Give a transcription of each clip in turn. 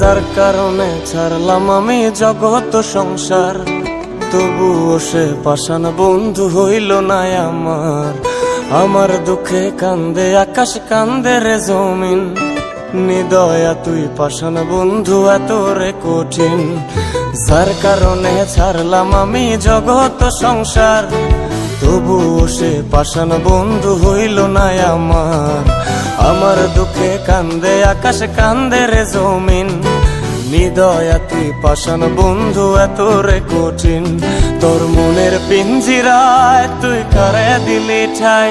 যার কারণে ছাড়লাম আমি জগৎ সংসার, তবুও সে পাষাণ বন্ধু হইল না আমার। আমার দুঃখে কান্দে আকাশ, কান্দে রে জমিন, নিদয়া তুই পাষাণ বন্ধু এত রে কঠিন। যার কারণে ছাড়লাম আমি জগৎ সংসার, তবুও সে পাষাণ বন্ধু হইল না আমার। আমার দুঃখে কান্দে আকাশ, কান্দে রে জমিন, নিদয়া তুই পাষাণ বন্ধু এত রে কঠিন। তোর মনের পিঞ্জিরায় তুই কারে দিলি ঠাই,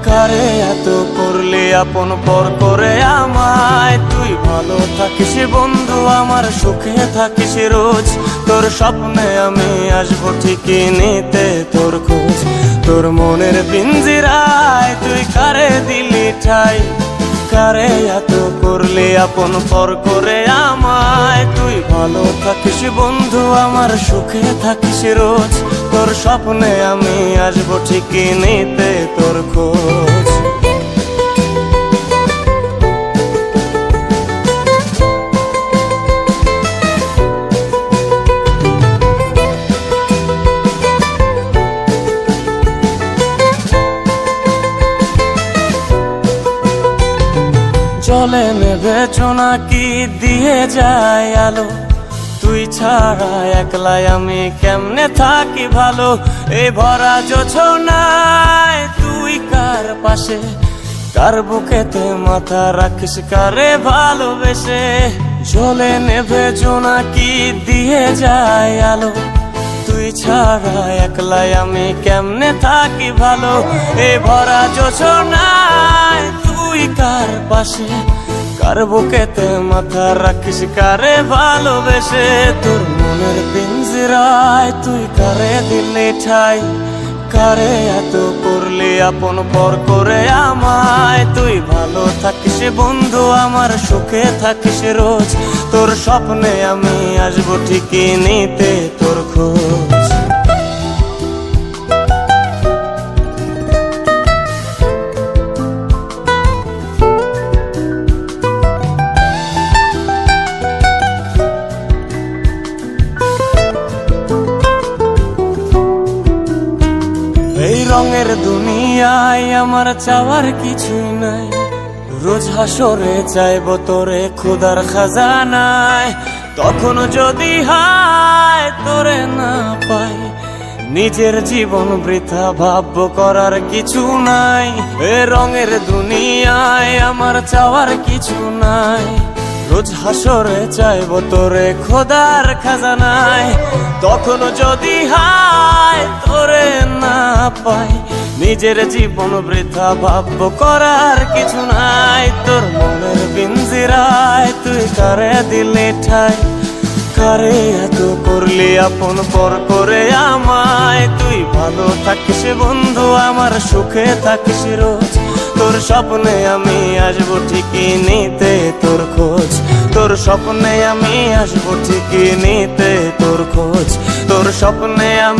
কারে এত করলি আপন পর করে আমায়। তুই ভালো থাকিস বন্ধু আমার, সুখে থাকিস রোজ, তোর স্বপ্নে আমি আসবো ঠিকই নিতে তোর খোঁজ। তোর মনের পিঞ্জিরায় তুই কারে দিলি ঠাই, কারে এত করলি আপন পর করে আমায়। তুই ভালো থাকিস বন্ধু আমার, সুখে থাকিস রোজ, তোর স্বপ্নে আমি আসবো ঠিকই নিতে তোর খোঁজ। জলে নেবে নাকি দিয়ে যায় আলো, তুই ছাড়া একলাই আমি কেমনে থাকি ভালো। এই ভরা জোছনায় তুই কার পাশে, কার বুকেতে মাথা রাখিস কারে ভালোবেসে। জলে নেবে নাকি দিয়ে যায় আলো, তুই ছাড়া একলাই আমি কেমনে থাকি ভালো। এই ভরা জোছনায় তুই কার পাশে, কার বুকেতে মাথা রাখিস কারে ভালোবেসে। তোর মনের পিঞ্জিরায় তুই কারে দিলি ঠাই, কারে এত করলি আপন পর করে আমায়। তুই ভালো থাকিস বন্ধু আমার, সুখে থাকিস রোজ, তোর স্বপ্নে আমি আসবো ঠিকই নিতে তোর খোঁজ। এই রঙের দুনিয়ায় আমার চাওয়ার কিছুই নাই, রোজ হাসরে চাইবো তোরে খোদার খাজানায়। তখন যদি হায় তোরে না পাই, নিজের জীবন বৃথা ভাববো করার কিছু নাই। এ রঙের দুনিয়ায় আমার চাওয়ার কিছু নাই, রোজ হাসরে চাইবো তোরে খোদার খাজানায়। তখন যদি হায় তোরে না পাই, নিজের জীবন বৃথা ভাববো করার কিছু নাই। তোর মনের পিঞ্জিরায় তুই কারে দিলি ঠাই, কারে এত করলি আপন পর করে আমায়। তুই ভালো থাকিস বন্ধু আমার, সুখে থাকিস রোজ, তোর স্বপ্নে আমি আসবো ঠিকই নিতে তোর খোঁজ। তোর স্বপ্নে আমি আসবো ঠিকই নিতে তোর খোঁজ, তোর স্বপ্নে আমি